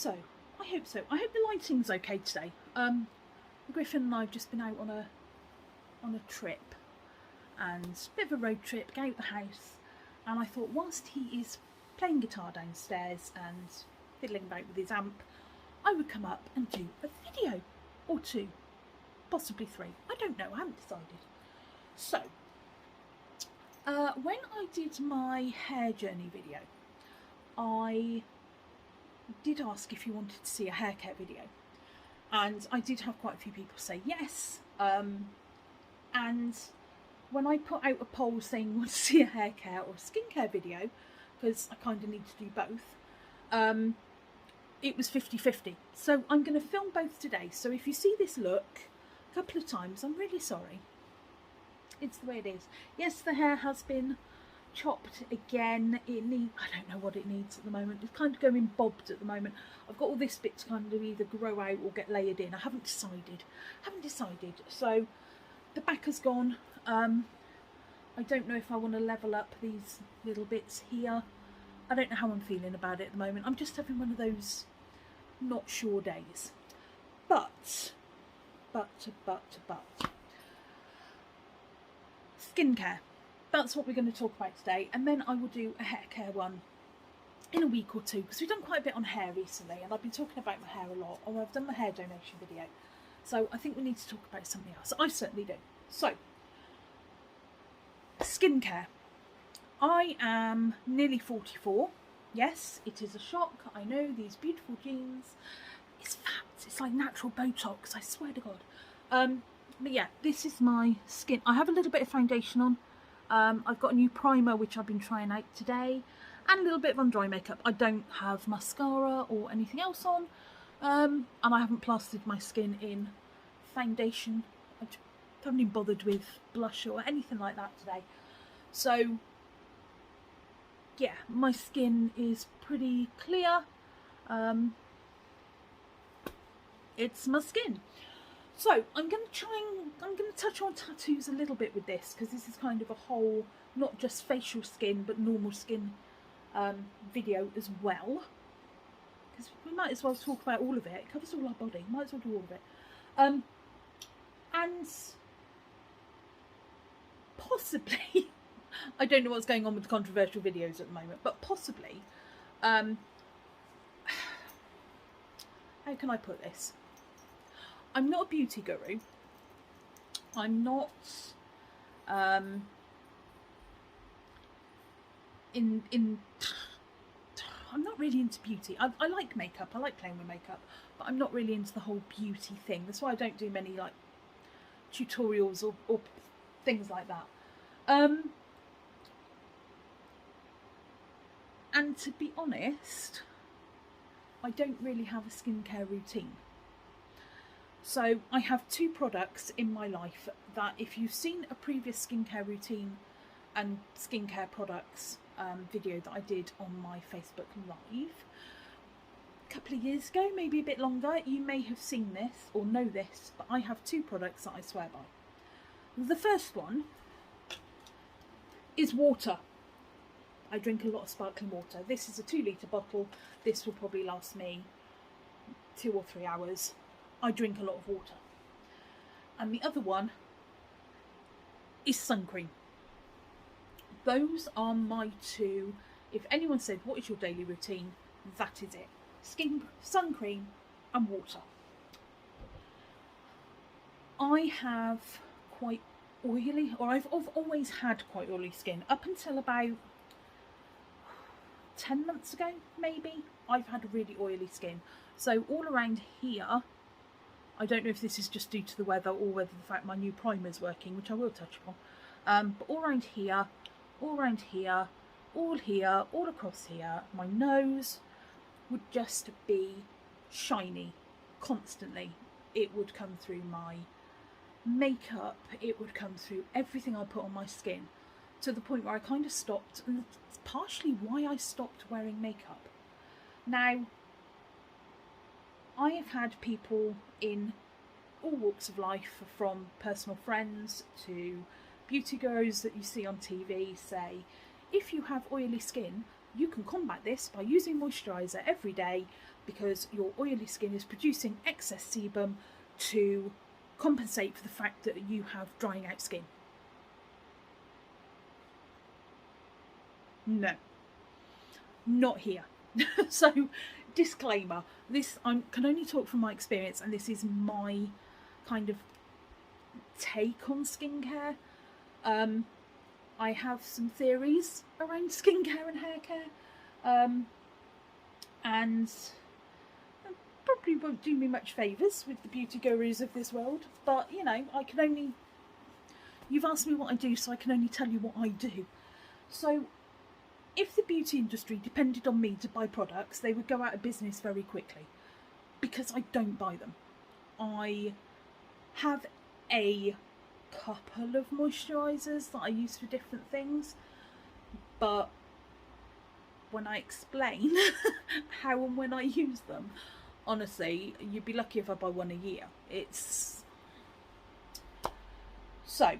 So, I hope so. I hope the lighting's okay today. Griffin and I have just been out on a trip, and a bit of a road trip, get out the house, and I thought whilst he is playing guitar downstairs and fiddling about with his amp, I would come up and do a video or two, possibly three. I don't know, I haven't decided. So, when I did my hair journey video, I did ask if you wanted to see a hair care video, and I did have quite a few people say yes, and when I put out a poll saying you want to see a hair care or a skincare video, because I kind of need to do both, it was 50-50. So I'm going to film both today. So if you see this look a couple of times, I'm really sorry. It's the way it is. Yes, the hair has been chopped again. It needs, I don't know what it needs at the moment. It's kind of going bobbed at the moment. I've got all this bit to kind of either grow out or get layered in. I haven't decided. So the back has gone. I don't know if I want to level up these little bits here. I don't know how I'm feeling about it at the moment. I'm just having one of those not sure days. But skincare. That's what we're going to talk about today, and then I will do a hair care one in a week or two, because we've done quite a bit on hair recently, and I've been talking about my hair a lot, or I've done my hair donation video, so I think we need to talk about something else. I certainly do. So, skincare. I am nearly 44. Yes, it is a shock. I know, these beautiful jeans. It's fat. It's like natural Botox, I swear to God. But yeah, this is my skin. I have a little bit of foundation on. I've got a new primer which I've been trying out today, and a little bit of under eye makeup. I don't have mascara or anything else on, and I haven't plastered my skin in foundation. I haven't even bothered with blush or anything like that today. So yeah, my skin is pretty clear. It's my skin. So I'm going to touch on tattoos a little bit with this, because this is kind of a whole, not just facial skin, but normal skin video as well. Because we might as well talk about all of it. It covers all our body. Might as well do all of it. And possibly, I don't know what's going on with the controversial videos at the moment, but possibly, how can I put this? I'm not a beauty guru. I'm not I'm not really into beauty. I like makeup. I like playing with makeup, but I'm not really into the whole beauty thing. That's why I don't do many like tutorials or things like that. And to be honest, I don't really have a skincare routine. So I have two products in my life that, if you've seen a previous skincare routine and skincare products video that I did on my Facebook Live a couple of years ago, maybe a bit longer, you may have seen this or know this, but I have two products that I swear by. The first one is water. I drink a lot of sparkling water. This is a 2-litre bottle. This will probably last me 2 or 3 hours. I drink a lot of water. And the other one is sun cream. Those are my two. If anyone said, what is your daily routine? That is it. Sun cream and water. I have quite oily, or I've always had quite oily skin. Up until about 10 months ago, maybe, I've had really oily skin. So all around here, I don't know if this is just due to the weather or whether the fact my new primer is working, which I will touch upon. But all around here, all here, all across here, my nose would just be shiny constantly. It would come through my makeup, it would come through everything I put on my skin, to the point where I kind of stopped, and it's partially why I stopped wearing makeup. Now, I have had people in all walks of life, from personal friends to beauty gurus that you see on TV, say, if you have oily skin, you can combat this by using moisturizer every day, because your oily skin is producing excess sebum to compensate for the fact that you have drying out skin. No, not here. So, disclaimer, this I can only talk from my experience, and this is my kind of take on skincare. I have some theories around skincare and hair care, and probably won't do me much favours with the beauty gurus of this world, but you know, I can only, you've asked me what I do, so I can only tell you what I do. So if the beauty industry depended on me to buy products, they would go out of business very quickly, because I don't buy them. I have a couple of moisturisers that I use for different things, but when I explain how and when I use them, honestly, you'd be lucky if I buy one a year. It's... So,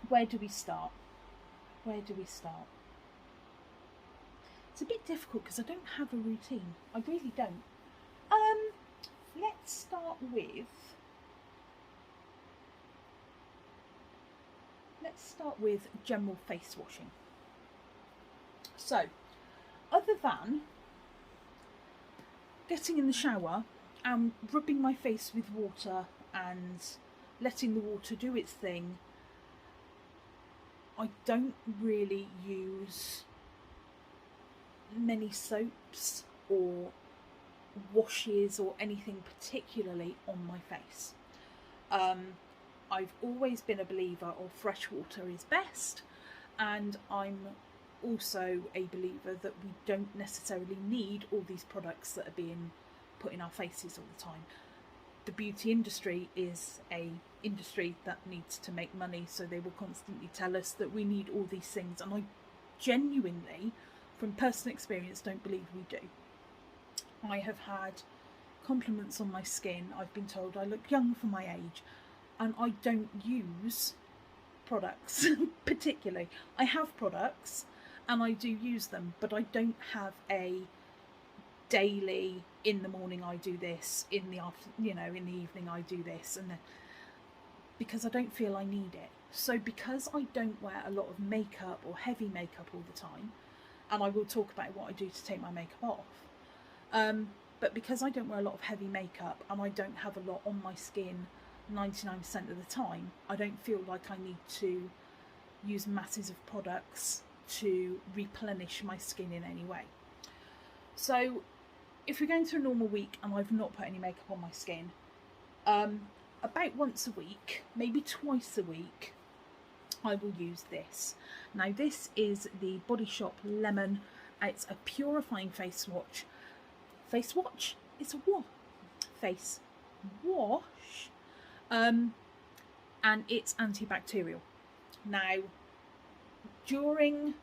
where do we start? Where do we start? It's a bit difficult because I don't have a routine. I really don't. Let's start with general face washing. So, other than getting in the shower and rubbing my face with water and letting the water do its thing, I don't really use many soaps or washes or anything particularly on my face. I've always been a believer of fresh water is best, and I'm also a believer that we don't necessarily need all these products that are being put in our faces all the time. The beauty industry is a industry that needs to make money, so they will constantly tell us that we need all these things, and I genuinely, from personal experience, don't believe we do. I have had compliments on my skin. I've been told I look young for my age, and I don't use products particularly. I have products and I do use them, but I don't have a daily, in the morning I do this, in the in the evening I do this, and then, because I don't feel I need it. So because I don't wear a lot of makeup or heavy makeup all the time, and I will talk about what I do to take my makeup off, but because I don't wear a lot of heavy makeup and I don't have a lot on my skin 99% of the time, I don't feel like I need to use masses of products to replenish my skin in any way. So if we're going through a normal week and I've not put any makeup on my skin, about once a week, maybe twice a week, I will use this. Now this is the Body Shop Lemon. It's a purifying face wash. Face wash? It's a what? Face wash. And it's antibacterial. Now, during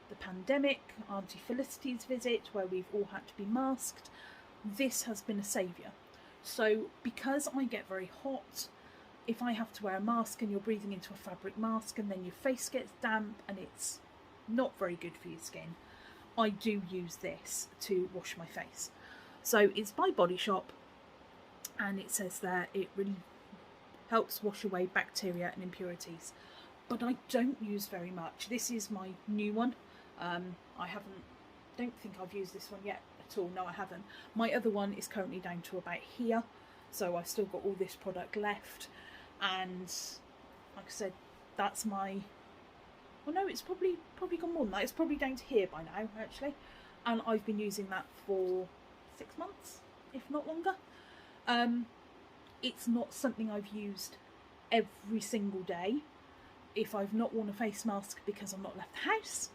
the pandemic, Auntie Felicity's visit, where we've all had to be masked, this has been a saviour. So because I get very hot, if I have to wear a mask and you're breathing into a fabric mask and then your face gets damp and it's not very good for your skin, I do use this to wash my face. So it's by Body Shop, and it says there it really helps wash away bacteria and impurities, but I don't use very much. This is my new one. Don't think I've used this one yet at all. No, I haven't. My other one is currently down to about here, so I've still got all this product left, and like I said, that's my, well no, it's probably gone more than that. It's probably down to here by now actually, and I've been using that for 6 months, if not longer. It's not something I've used every single day. If I've not worn a face mask because I've not left the house,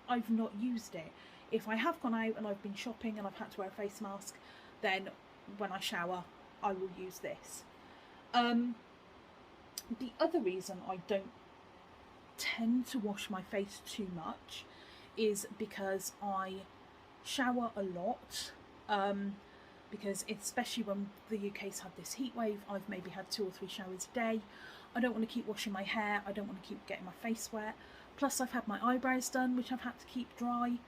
I've not used it. If I have gone out and I've been shopping and I've had to wear a face mask, then when I shower I will use this. The other reason I don't tend to wash my face too much is because I shower a lot. Because especially when the UK's had this heat wave, I've maybe had 2 or 3 showers a day. I don't want to keep washing my hair, I don't want to keep getting my face wet. Plus I've had my eyebrows done, which I've had to keep dry.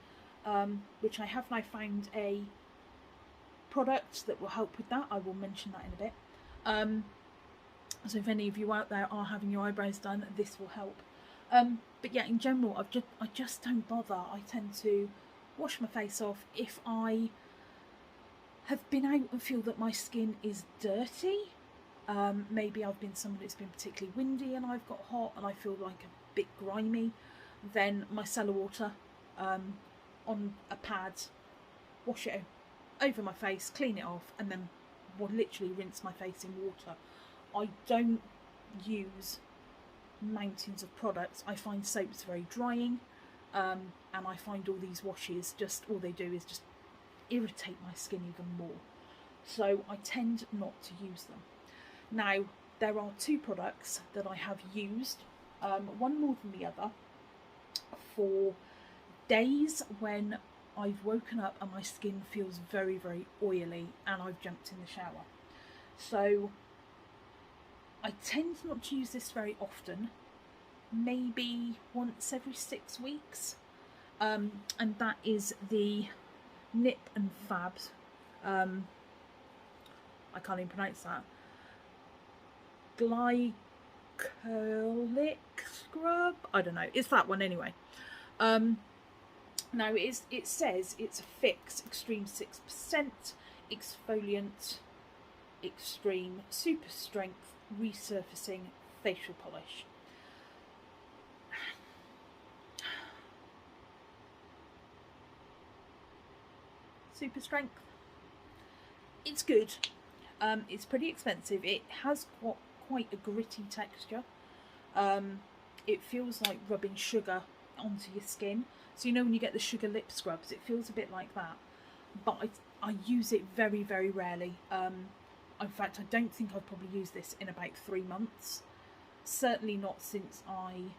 which I have now found a product that will help with that. I will mention that in a bit. So if any of you out there are having your eyebrows done, this will help. But yeah, in general, I just don't bother. I tend to wash my face off if I have been out and feel that my skin is dirty. Maybe I've been somewhere that's been particularly windy and I've got hot and I feel like a bit grimy, then micellar water on a pad, wash it over my face, clean it off, and then literally rinse my face in water. I don't use mountains of products. I find soaps very drying, and I find all these washes, just all they do is just irritate my skin even more. So I tend not to use them. Now, there are two products that I have used, one more than the other, for days when I've woken up and my skin feels very, very oily and I've jumped in the shower. So I tend not to use this very often, maybe once every 6 weeks, and that is the Nip and Fabs, I can't even pronounce that, Glycolic Scrub, I don't know, it's that one anyway. Now it says it's a fix, extreme 6%, exfoliant, extreme, super strength, resurfacing facial polish. Super strength. It's good. It's pretty expensive. It has got quite a gritty texture. It feels like rubbing sugar onto your skin. So you know when you get the sugar lip scrubs, it feels a bit like that. But I use it very, very rarely. In fact, I don't think I've probably used this in about 3 months. Certainly not since I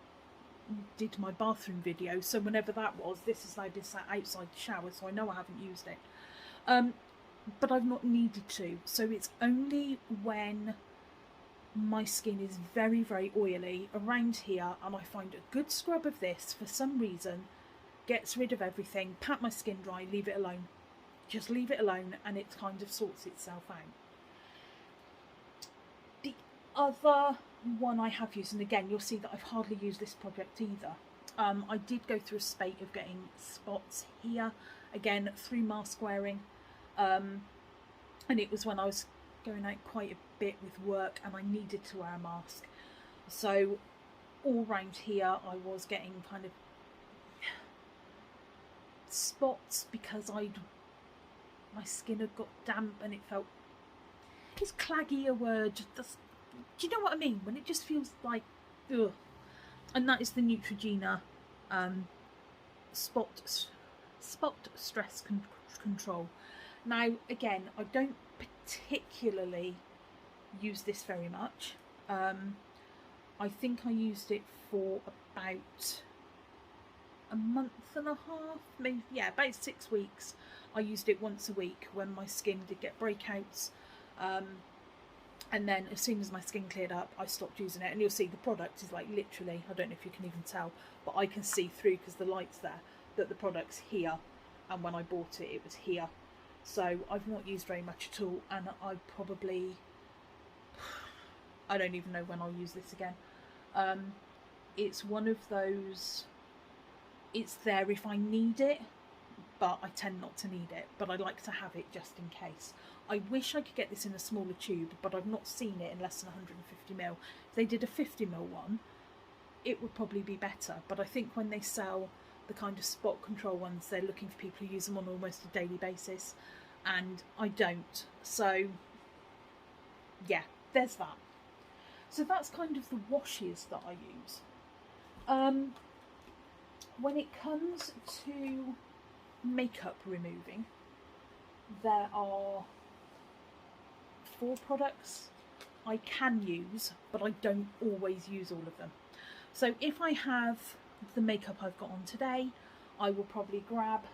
did my bathroom video. So whenever that was, this has now been sat outside the shower, so I know I haven't used it. But I've not needed to. So it's only when my skin is very, very oily around here and I find a good scrub of this for some reason, gets rid of everything, pat my skin dry, leave it alone. Just leave it alone and it kind of sorts itself out. The other one I have used, and again you'll see that I've hardly used this product either. I did go through a spate of getting spots here, again through mask wearing, and it was when I was going out quite a bit with work and I needed to wear a mask. So all round here I was getting kind of spots because my skin had got damp and it felt, is claggy a word? Do you know what I mean? When it just feels like, ugh. And that is the Neutrogena spot stress control. Now again, I don't particularly use this very much. I think I used it for about a month and a half, maybe, yeah, about 6 weeks. I used it once a week when my skin did get breakouts, and then as soon as my skin cleared up I stopped using it. And you'll see the product is like literally, I don't know if you can even tell, but I can see through because the light's there, that the product's here, and when I bought it, it was here. So I've not used very much at all, and I don't even know when I'll use this again. It's one of those, it's there if I need it, but I tend not to need it, but I like to have it just in case. I wish I could get this in a smaller tube, but I've not seen it in less than 150ml. If they did a 50ml one, it would probably be better, but I think when they sell the kind of spot control ones, they're looking for people who use them on almost a daily basis, and I don't. So yeah, there's that. So that's kind of the washes that I use. When it comes to makeup removing, there are 4 products I can use, but I don't always use all of them. So if I have the makeup I've got on today, I will probably grab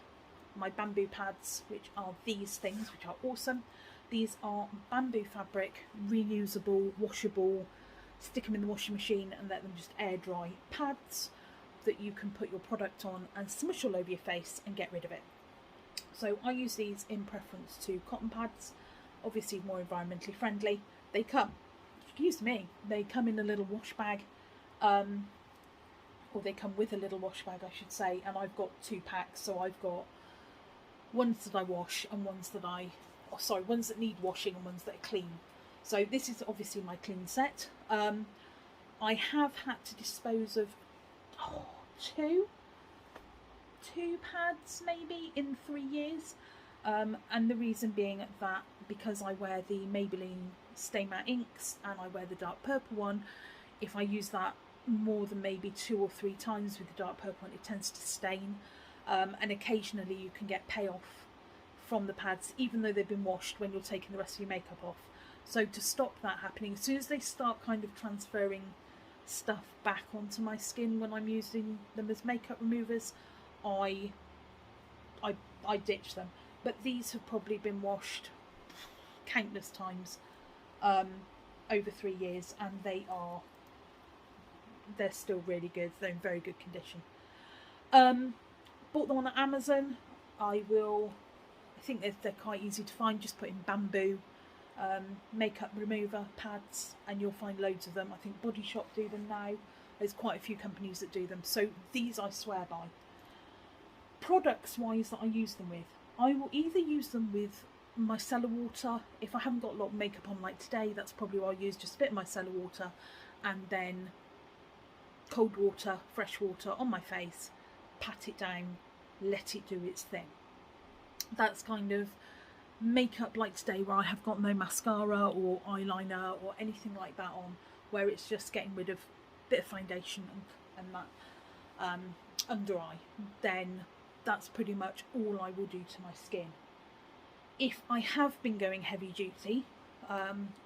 my bamboo pads, which are these things, which are awesome. These are bamboo fabric, reusable, washable, stick them in the washing machine and let them just air dry pads. that you can put your product on and smush all over your face and get rid of it. So I use these in preference to cotton pads, obviously more environmentally friendly. They come, excuse me, they come in a little wash bag, or they come with a little wash bag, I should say, and I've got 2 packs, so I've got ones that I wash and ones that ones that need washing and ones that are clean. So this is obviously my clean set. I have had to dispose of two pads maybe in 3 years, and the reason being that because I wear the Maybelline Stay Matte inks and I wear the dark purple one, if I use that more than maybe 2 or 3 times with the dark purple one, it tends to stain, and occasionally you can get payoff from the pads even though they've been washed when you're taking the rest of your makeup off. So to stop that happening, as soon as they start kind of transferring stuff back onto my skin when I'm using them as makeup removers, I ditch them. But these have probably been washed countless times over 3 years, and they're still really good. They're in very good condition. Bought them on Amazon. I think they're quite easy to find. Just put in bamboo makeup remover pads and you'll find loads of them. I think Body Shop do them now. There's quite a few companies that do them, so these I swear by. Products wise that I use them with, I will either use them with micellar water. If I haven't got a lot of makeup on like today, that's probably what I'll use, just a bit of micellar water and then cold water, fresh water on my face, pat it down, let it do its thing. That's kind of makeup like today where I have got no mascara or eyeliner or anything like that on, where it's just getting rid of a bit of foundation and that under eye. Then that's pretty much all I will do to my skin. If I have been going heavy duty,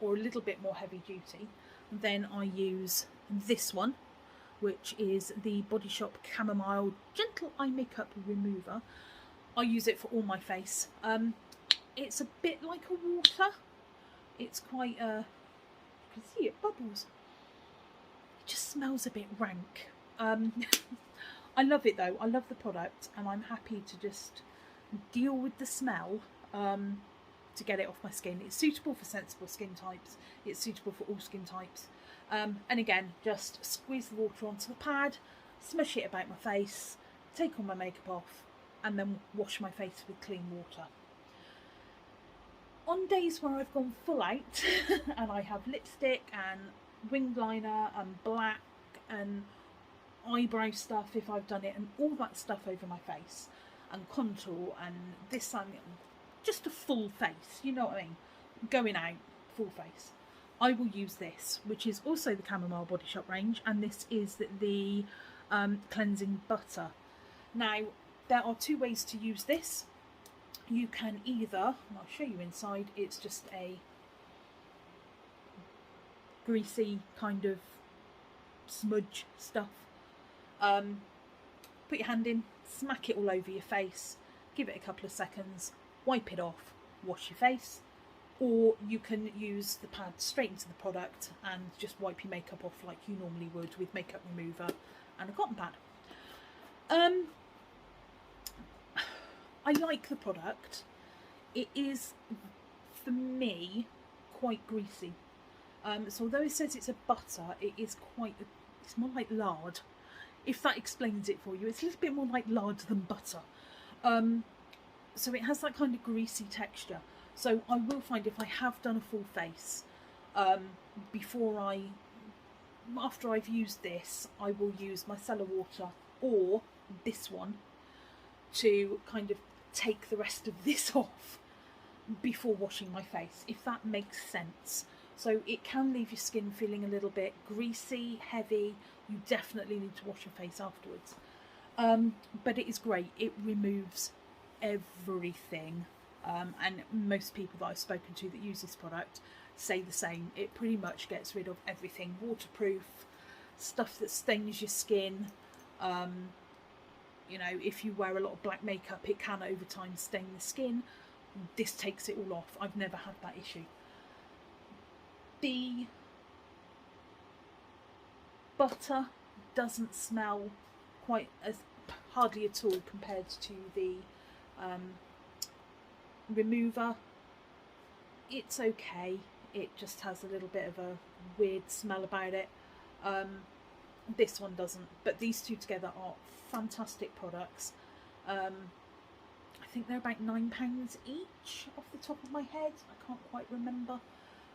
or a little bit more heavy duty, then I use this one, which is the Body Shop Chamomile Gentle Eye Makeup Remover. I use it for all my face. It's a bit like a water. It's quite, you can see it bubbles. It just smells a bit rank. I love it though. I love the product, and I'm happy to just deal with the smell to get it off my skin. It's suitable for sensible skin types. It's suitable for all skin types. And again, just squeeze the water onto the pad, smush it about my face, take all my makeup off, and then wash my face with clean water. On days where I've gone full out and I have lipstick and winged liner and black and eyebrow stuff if I've done it and all that stuff over my face and contour and this and just a full face, you know what I mean, going out full face, I will use this, which is also the Chamomile Body Shop range, and this is the cleansing butter. Now there are 2 ways to use this. You can either, and I'll show you inside, it's just a greasy kind of smudge stuff. Put your hand in, smack it all over your face, give it a couple of seconds, wipe it off, wash your face, or you can use the pad straight into the product and just wipe your makeup off like you normally would with makeup remover and a cotton pad. I like the product. It is, for me, quite greasy. So although it says it's a butter, it is it's more like lard. If that explains it for you, it's a little bit more like lard than butter. So it has that kind of greasy texture. So I will find if I have done a full face, after I've used this, I will use micellar water or this one to kind of take the rest of this off before washing my face, if that makes sense. So it can leave your skin feeling a little bit greasy, heavy. You definitely need to wash your face afterwards. But it is great. It removes everything. And most people that I've spoken to that use this product say the same. It pretty much gets rid of everything. Waterproof, stuff that stains your skin. You know, if you wear a lot of black makeup, it can over time stain the skin. This takes it all off. I've never had that issue. The butter doesn't smell quite as hardly at all compared to the remover. It's okay, it just has a little bit of a weird smell about it. This one doesn't, but these two together are fantastic products. I think they're about £9 each off the top of my head, I can't quite remember.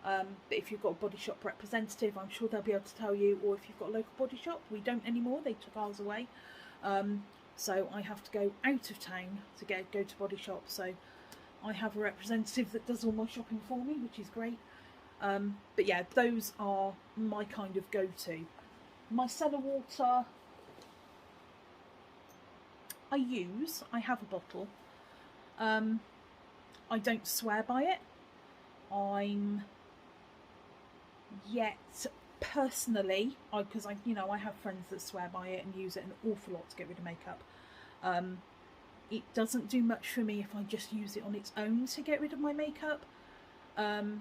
But if you've got a Body Shop representative, I'm sure they'll be able to tell you, or if you've got a local Body Shop. We don't anymore, they took ours away. So I have to go out of town to go to Body Shop, so I have a representative that does all my shopping for me, which is great. But yeah, those are my kind of go-to. Micellar water, I have a bottle. I don't swear by it. I'm yet personally, because I have friends that swear by it and use it an awful lot to get rid of makeup. It doesn't do much for me if I just use it on its own to get rid of my makeup. And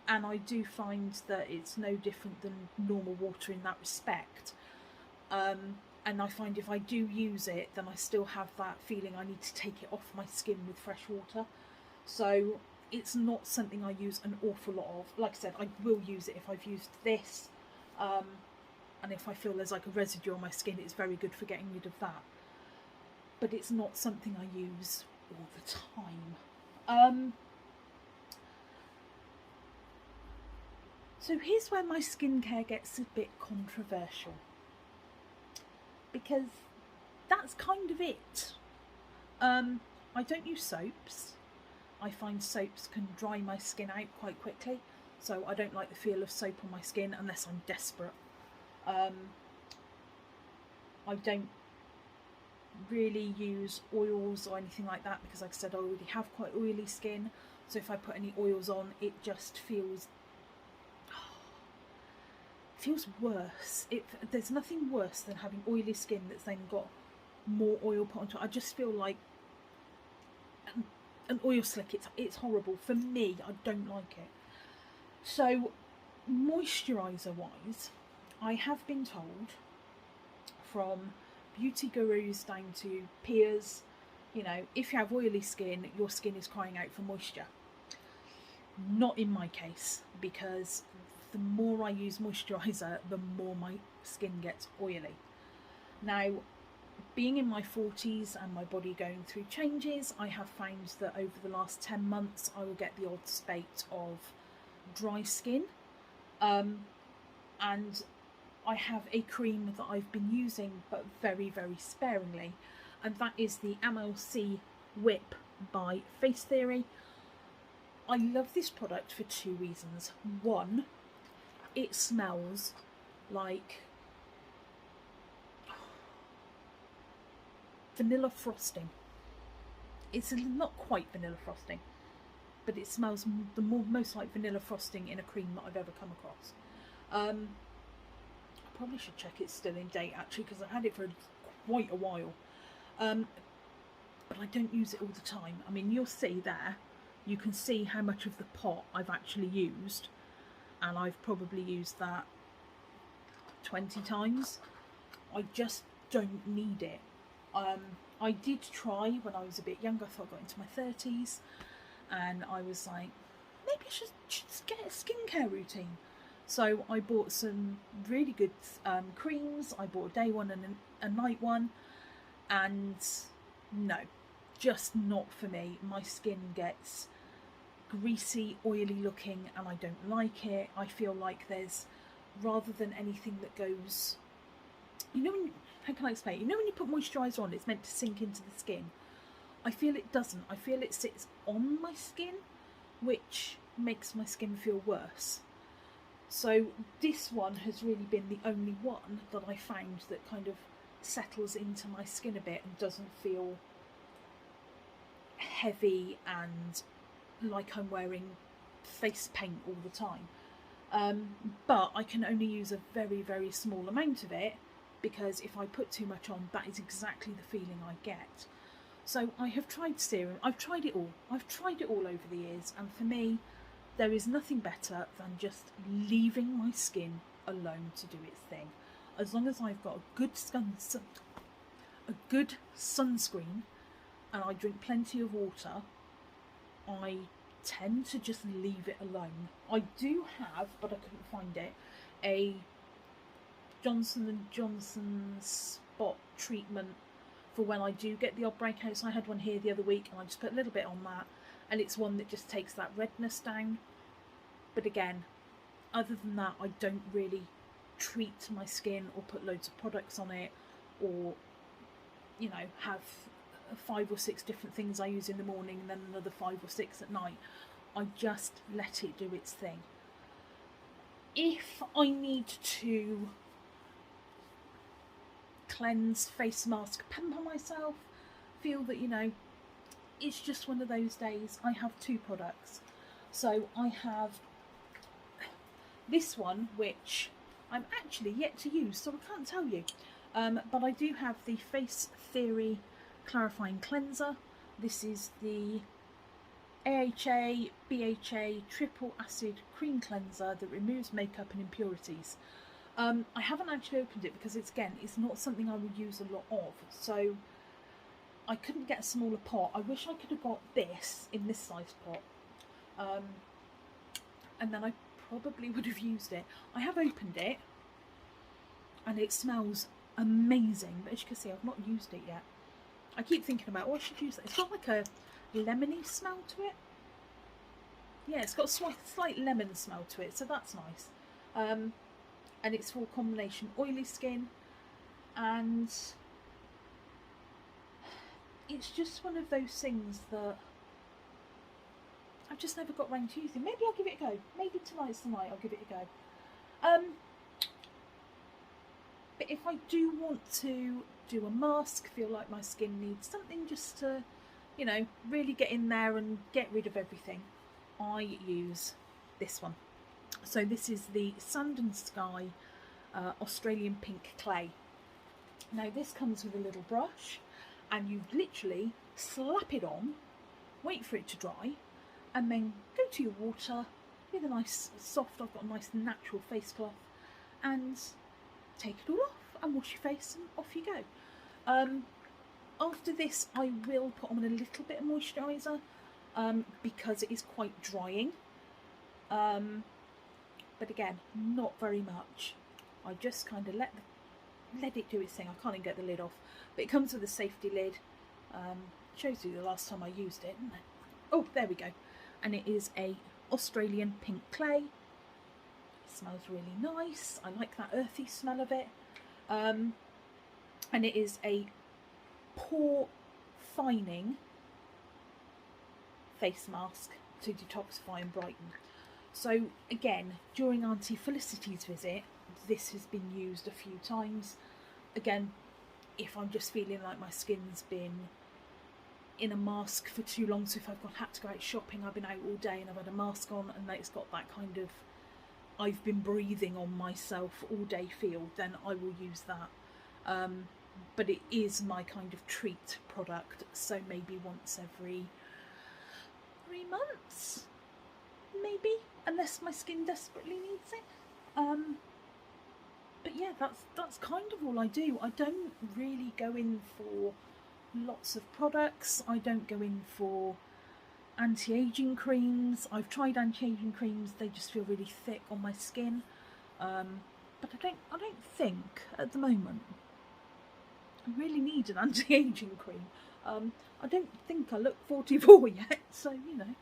I do find that it's no different than normal water in that respect. And I find if I do use it, then I still have that feeling I need to take it off my skin with fresh water. So it's not something I use an awful lot of. Like I said, I will use it if I've used this. And if I feel there's like a residue on my skin, it's very good for getting rid of that. But it's not something I use all the time. So here's where my skincare gets a bit controversial, because that's kind of it. I don't use soaps. I find soaps can dry my skin out quite quickly, so I don't like the feel of soap on my skin unless I'm desperate. I don't really use oils or anything like that because, like I said, I already have quite oily skin, so if I put any oils on, it just feels worse. There's nothing worse than having oily skin that's then got more oil put onto it. I just feel like an oil slick. It's horrible for me. I don't like it. So moisturiser wise, I have been told from beauty gurus down to peers, if you have oily skin, your skin is crying out for moisture. Not in my case, because the more I use moisturiser, the more my skin gets oily. Now, being in my 40s and my body going through changes, I have found that over the last 10 months I will get the odd spate of dry skin. And I have a cream that I've been using, but very, very sparingly, and that is the MLC Whip by Face Theory. I love this product for two reasons. One, it smells like vanilla frosting. It's not quite vanilla frosting, but it smells most like vanilla frosting in a cream that I've ever come across. I probably should check it's still in date actually, because I've had it for quite a while. But I don't use it all the time. I mean, you'll see there, you can see how much of the pot I've actually used, and I've probably used that 20 times. I just don't need it. I did try when I was a bit younger. I thought I got into my 30s and I was like, maybe I should get a skincare routine. So I bought some really good creams. I bought a day one and a night one, and no, just not for me. My skin gets greasy, oily looking, and I don't like it. I feel like there's, rather than anything that goes, how can I explain? When you put moisturiser on, it's meant to sink into the skin. I feel it doesn't. I feel it sits on my skin, which makes my skin feel worse. So this one has really been the only one that I found that kind of settles into my skin a bit and doesn't feel heavy and like I'm wearing face paint all the time. But I can only use a very, very small amount of it, because if I put too much on, that is exactly the feeling I get. So I have tried serum. I've tried it all. I've tried it all over the years, and for me, there is nothing better than just leaving my skin alone to do its thing. As long as I've got a good a good sunscreen and I drink plenty of water, I tend to just leave it alone. I do have, but I couldn't find it, a Johnson & Johnson spot treatment for when I do get the odd breakouts. I had one here the other week and I just put a little bit on that, and it's one that just takes that redness down. But again, other than that, I don't really treat my skin or put loads of products on it, or, you know, have 5 or 6 different things I use in the morning and then another 5 or 6 at night. I just let it do its thing. If I need to cleanse, face mask, pamper myself, feel that, you know, it's just one of those days, I have 2 products. So I have this one, which I'm actually yet to use, so I can't tell you. But I do have the Face Theory Clarifying Cleanser. This is the AHA BHA Triple Acid Cream Cleanser that removes makeup and impurities. I haven't actually opened it because it's not something I would use a lot of, so I couldn't get a smaller pot. I wish I could have got this in this size pot, and then I probably would have used it. I have opened it and it smells amazing, but as you can see, I've not used it yet. I keep thinking about, oh, I should use it. It's got like a lemony smell to it. Yeah, it's got a slight lemon smell to it, so that's nice. And it's for combination oily skin, and it's just one of those things that I've just never got round to using. Maybe I'll give it a go. Maybe tonight's the night I'll give it a go. But if I do want to do a mask, feel like my skin needs something just to, you know, really get in there and get rid of everything, I use this one. So this is the Sand and Sky Australian Pink Clay. Now this comes with a little brush, and you literally slap it on, wait for it to dry, and then go to your water with a nice soft, I've got a nice natural face cloth, and take it all off and wash your face and off you go. After this I will put on a little bit of moisturiser because it is quite drying, but again, not very much. I just kind of let it do its thing. I can't even get the lid off, but it comes with a safety lid. Shows you the last time I used it, isn't it? Oh, there we go. And it is a Australian pink clay. It smells really nice. I like that earthy smell of it. And it is a pore fining face mask to detoxify and brighten. So again, during Auntie Felicity's visit, this has been used a few times. Again, if I'm just feeling like my skin's been in a mask for too long, so if I've had to go out shopping, I've been out all day and I've had a mask on and it's got that kind of I've been breathing on myself all day feel, then I will use that. But it is my kind of treat product, so maybe once every 3 months, maybe, unless my skin desperately needs it. But yeah, that's kind of all I do. I don't really go in for lots of products. I don't go in for anti-aging creams. I've tried anti-aging creams, they just feel really thick on my skin. But I don't think at the moment I really need an anti-aging cream. I don't think I look 44 yet, so you know,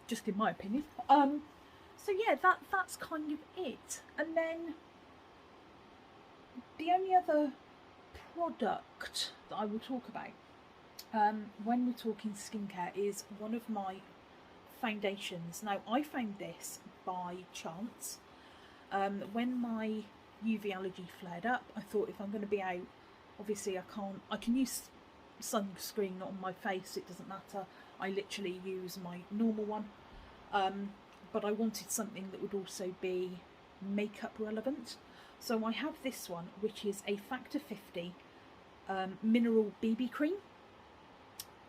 just in my opinion. So yeah, that's kind of it. And then the only other product that I will talk about when we're talking skincare is one of my foundations. Now I found this by chance. When my UV allergy flared up, I thought if I'm going to be out, obviously I can use sunscreen on my face, it doesn't matter. I literally use my normal one. But I wanted something that would also be makeup relevant. So I have this one, which is a Factor 50 mineral BB cream,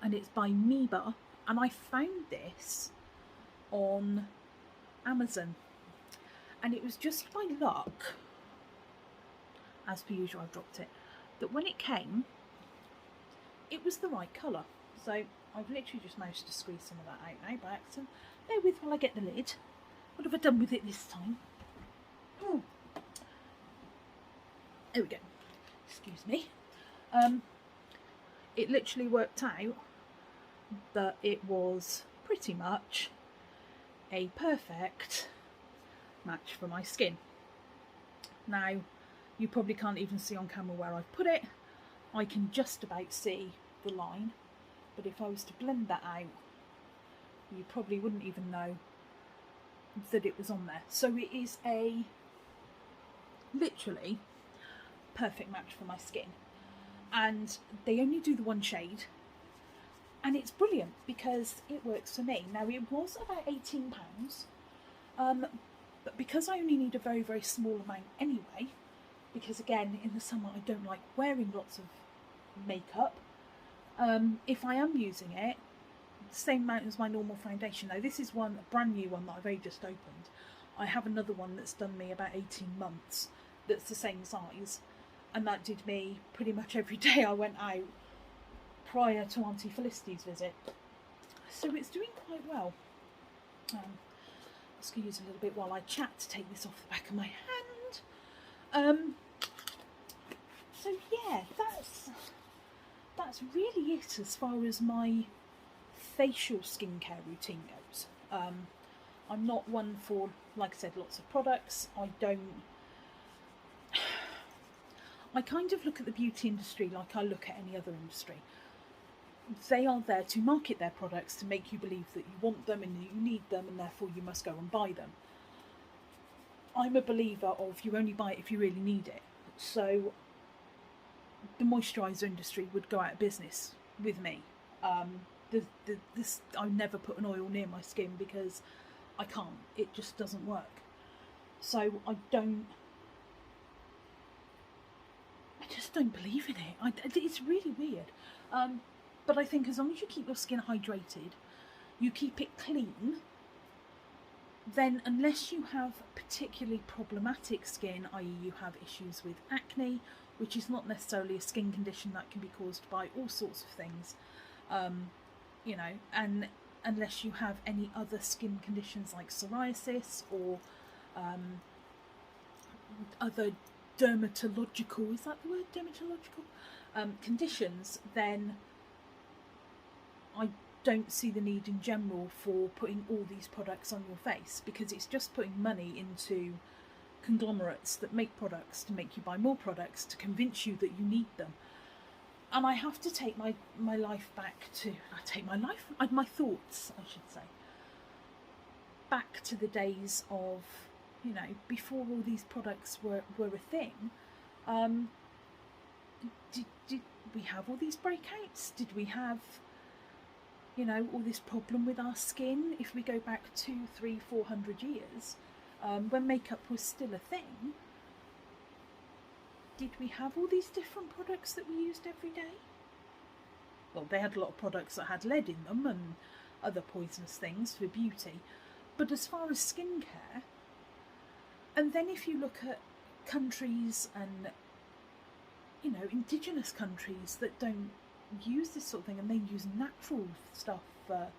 and it's by Miba, and I found this on Amazon, and it was just by luck, as per usual. I've dropped it, that when it came, it was the right colour. So I've literally just managed to squeeze some of that out now by accident. Bear with while I get the lid. What have I done with it this time? Oh. There we go. Excuse me. It literally worked out that it was pretty much a perfect match for my skin. Now, you probably can't even see on camera where I've put it. I can just about see the line, but if I was to blend that out, you probably wouldn't even know that it was on there. So it is a literally perfect match for my skin, and they only do the one shade, and it's brilliant because it works for me. Now, it was about £18, but because I only need a very, very small amount anyway, because again, in the summer I don't like wearing lots of makeup, if I am using it, the same amount as my normal foundation. Now, this is one, a brand new one that I've only just opened. I have another one that's done me about 18 months that's the same size, and that did me pretty much every day I went out prior to Auntie Felicity's visit. So it's doing quite well. Just going to use a little bit while I chat to take this off the back of my hand. So yeah, that's really it as far as my facial skincare routine goes. I'm not one for, like I said, lots of products. I kind of look at the beauty industry like I look at any other industry. They are there to market their products to make you believe that you want them and that you need them, and therefore you must go and buy them. I'm a believer of you only buy it if you really need it. So the moisturizer industry would go out of business with me. I never put an oil near my skin because I can't. It just doesn't work. So I just don't believe in it. It's really weird. But I think as long as you keep your skin hydrated, you keep it clean, then unless you have particularly problematic skin, i.e. you have issues with acne, which is not necessarily a skin condition, that can be caused by all sorts of things, you know, and unless you have any other skin conditions like psoriasis or other dermatological, is that the word, dermatological, conditions, then I don't see the need in general for putting all these products on your face, because it's just putting money into conglomerates that make products to make you buy more products to convince you that you need them. And I have to take my life back to, my thoughts, I should say, back to the days of, you know, before all these products were a thing. Did we have all these breakouts? Did we have, you know, all this problem with our skin if we go back 200, 300, 400 years, when makeup was still a thing? Did we have all these different products that we used every day? Well, they had a lot of products that had lead in them and other poisonous things for beauty, but as far as skincare, and then if you look at countries and, you know, indigenous countries that don't use this sort of thing, and they use natural stuff for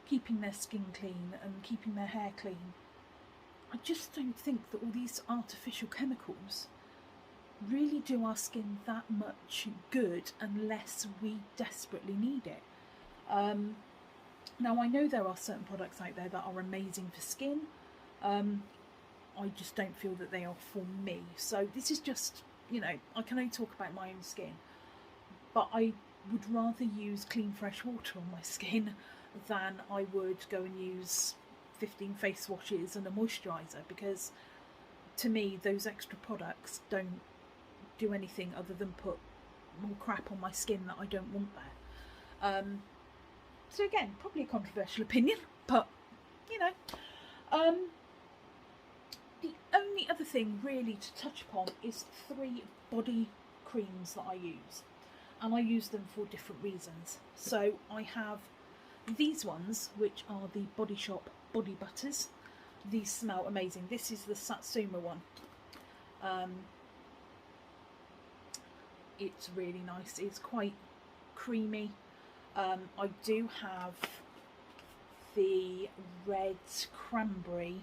keeping their skin clean and keeping their hair clean, I just don't think that all these artificial chemicals really do our skin that much good unless we desperately need it. Now, I know there are certain products out there that are amazing for skin. I just don't feel that they are for me. So this is just, you know, I can only talk about my own skin, but I would rather use clean fresh water on my skin than I would go and use 15 face washes and a moisturizer, because to me those extra products don't do anything other than put more crap on my skin that I don't want there. So again, probably a controversial opinion, but you know, the only other thing really to touch upon is 3 body creams that I use, and I use them for different reasons. So I have these ones, which are the Body Shop body butters. These smell amazing. This is the Satsuma one. it's really nice. It's quite creamy. I do have the red cranberry,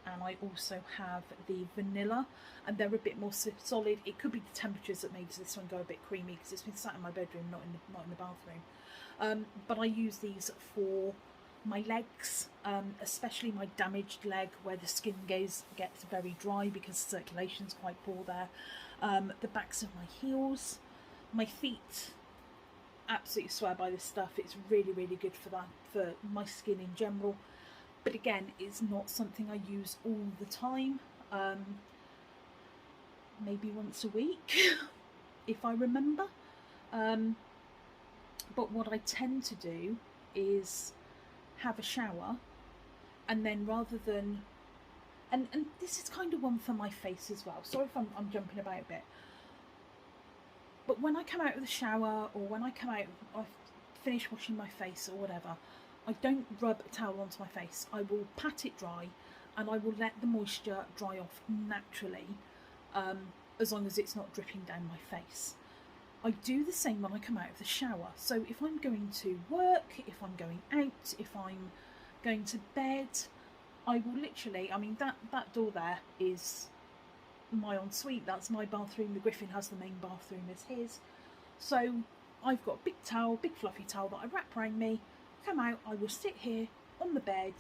and I also have the vanilla, and they're a bit more solid. It could be the temperatures that made this one go a bit creamy because it's been sat in my bedroom, not in the bathroom. But I use these for my legs, especially my damaged leg where the skin gets very dry because circulation's quite poor there. The backs of my heels, my feet. Absolutely swear by this stuff. It's really, really good for that, for my skin in general. But again, it's not something I use all the time. Maybe once a week, if I remember. But what I tend to do is have a shower, and then rather than, and this is kind of one for my face as well. Sorry if I'm jumping about a bit. But when I come out of the shower, or when I come out, I finish washing my face or whatever, I don't rub a towel onto my face. I will pat it dry, and I will let the moisture dry off naturally, as long as it's not dripping down my face. I do the same when I come out of the shower. So if I'm going to work, if I'm going out, if I'm going to bed, I will literally, I mean, that door there is my ensuite, that's my bathroom. The Griffin has the main bathroom as his. So I've got a big towel, big fluffy towel that I wrap around me, come out, I will sit here on the bed,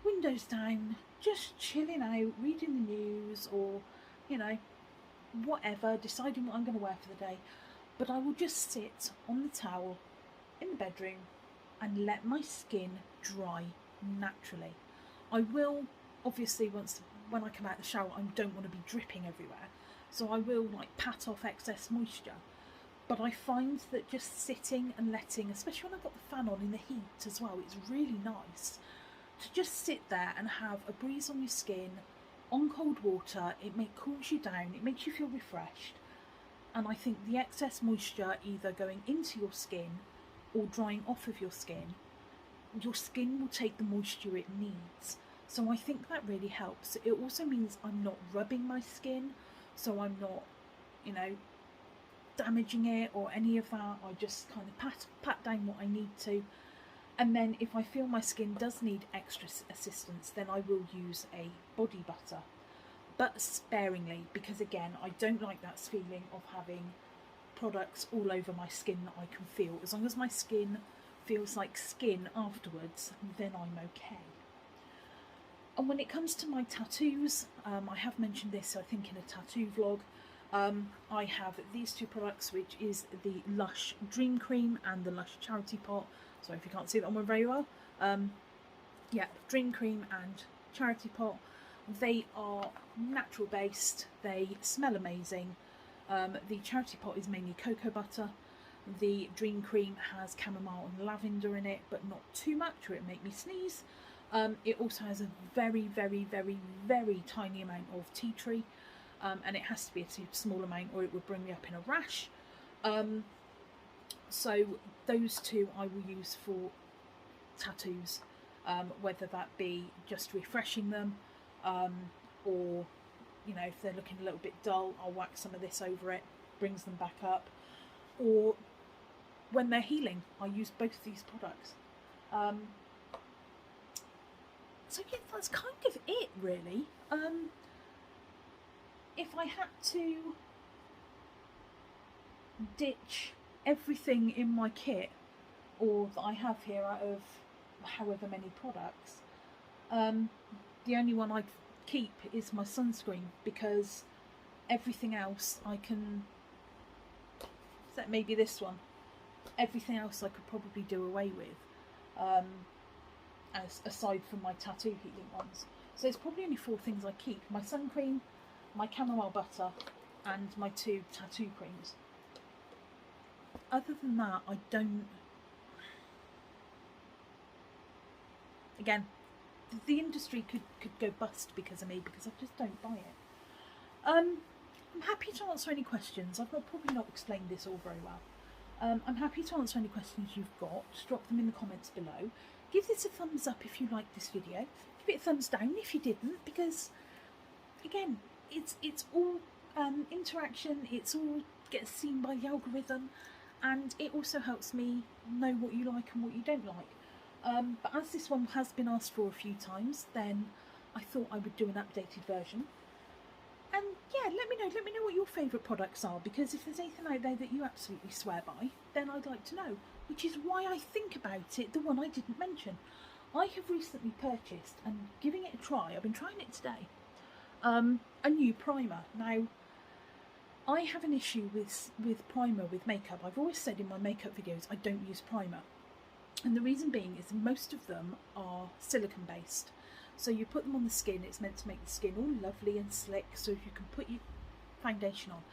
windows down, just chilling out, reading the news, or, you know, whatever, deciding what I'm going to wear for the day. But I will just sit on the towel in the bedroom and let my skin dry naturally. I will, obviously, when I come out of the shower, I don't want to be dripping everywhere, so I will like pat off excess moisture. But I find that just sitting and letting, especially when I've got the fan on in the heat as well, it's really nice to just sit there and have a breeze on your skin, on cold water. It cools you down, it makes you feel refreshed. And I think the excess moisture either going into your skin or drying off of your skin will take the moisture it needs. So I think that really helps. It also means I'm not rubbing my skin, so I'm not, you know, damaging it or any of that. I just kind of pat down what I need to. And then if I feel my skin does need extra assistance, then I will use a body butter. But sparingly, because again, I don't like that feeling of having products all over my skin that I can feel. As long as my skin feels like skin afterwards, then I'm okay. And when it comes to my tattoos, I have mentioned this, I think, in a tattoo vlog. I have these two products, which is the Lush Dream Cream and the Lush Charity Pot. Sorry if you can't see that one very well. Yeah, Dream Cream and Charity Pot. They are natural based, they smell amazing. The Charity Pot is mainly cocoa butter. The Dream Cream has chamomile and lavender in it, but not too much or it'll make me sneeze. It also has a very, very, very, very tiny amount of tea tree, and it has to be a small amount or it would bring me up in a rash. So those two I will use for tattoos, whether that be just refreshing them, or, you know, if they're looking a little bit dull, I'll whack some of this over it, brings them back up. Or when they're healing, I use both these products. So yeah, that's kind of it really. If I had to ditch everything in my kit, or that I have here, out of however many products, the only one I'd keep is my sunscreen, because everything else I can, except maybe this one, everything else I could probably do away with, aside from my tattoo healing ones. So there's probably only 4 things I keep: my sun cream, my chamomile butter, and my 2 tattoo creams. Other than that, I don't. Again, the industry could go bust because of me, because I just don't buy it. I'm happy to answer any questions. I've probably not explained this all very well. I'm happy to answer any questions you've got. Just drop them in the comments below. Give this a thumbs up if you liked this video. Give it a thumbs down if you didn't, because again, it's all interaction. It's all gets seen by the algorithm, and it also helps me know what you like and what you don't like. But as this one has been asked for a few times, then I thought I would do an updated version. And yeah, let me know what your favourite products are, because if there's anything out there that you absolutely swear by, then I'd like to know, which is why I think about it, the one I didn't mention. I have recently purchased, and giving it a try, I've been trying it today, a new primer. Now, I have an issue with primer with makeup. I've always said in my makeup videos I don't use primer. And the reason being is most of them are silicone based. So you put them on the skin, it's meant to make the skin all lovely and slick so you can put your foundation on.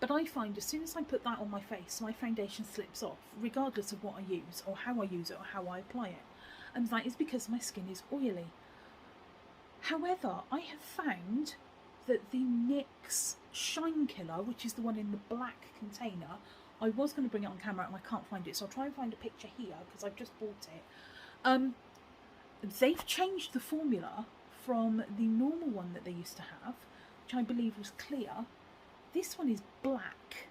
But I find as soon as I put that on my face, my foundation slips off, regardless of what I use or how I use it or how I apply it. And that is because my skin is oily. However, I have found that the NYX Shine Killer, which is the one in the black container, I was going to bring it on camera and I can't find it, so I'll try and find a picture here because I've just bought it. They've changed the formula from the normal one that they used to have, which I believe was clear. This one is black.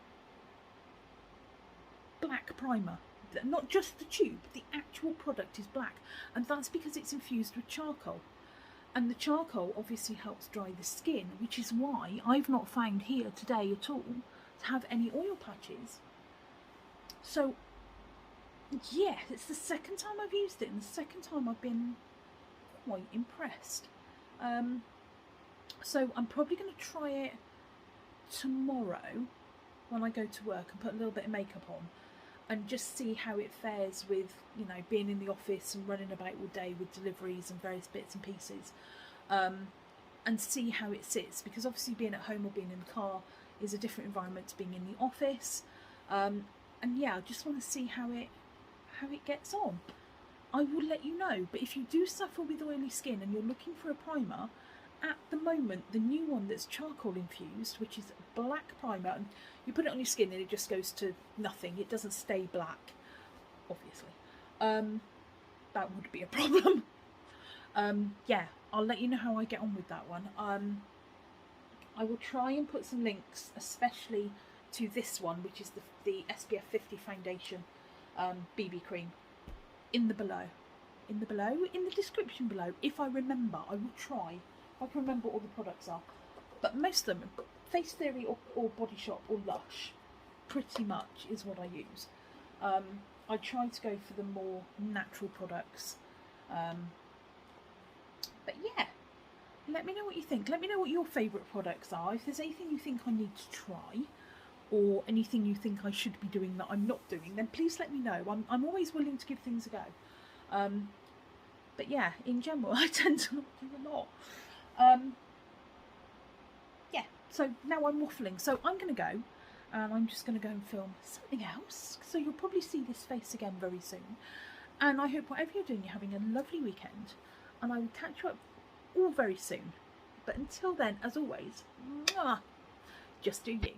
Black primer. Not just the tube, the actual product is black. And that's because it's infused with charcoal. And the charcoal obviously helps dry the skin, which is why I've not found here today at all to have any oil patches. So yeah, it's the second time I've used it, and the second time I've been quite impressed. So I'm probably going to try it tomorrow when I go to work and put a little bit of makeup on and just see how it fares with, you know, being in the office and running about all day with deliveries and various bits and pieces, and see how it sits, because obviously being at home or being in the car is a different environment to being in the office. And yeah, I just want to see how it gets on. I will let you know. But if you do suffer with oily skin and you're looking for a primer, at the moment the new one that's charcoal infused, which is a black primer, and you put it on your skin and it just goes to nothing, it doesn't stay black, obviously. That would be a problem. Yeah, I'll let you know how I get on with that one. I will try and put some links, especially to this one, which is the SPF 50 foundation BB cream, in the description below. If I remember, I will try. If I can remember what all the products are. But most of them, Face Theory or Body Shop or Lush, pretty much is what I use. I try to go for the more natural products. But yeah, let me know what you think. Let me know what your favourite products are. If there's anything you think I need to try, or anything you think I should be doing that I'm not doing, then please let me know. I'm always willing to give things a go. But yeah, in general, I tend to not do a lot. Yeah, so now I'm waffling. So I'm going to go, and I'm just going to go and film something else. So you'll probably see this face again very soon. And I hope whatever you're doing, you're having a lovely weekend. And I will catch you up all very soon. But until then, as always, mwah, just do you.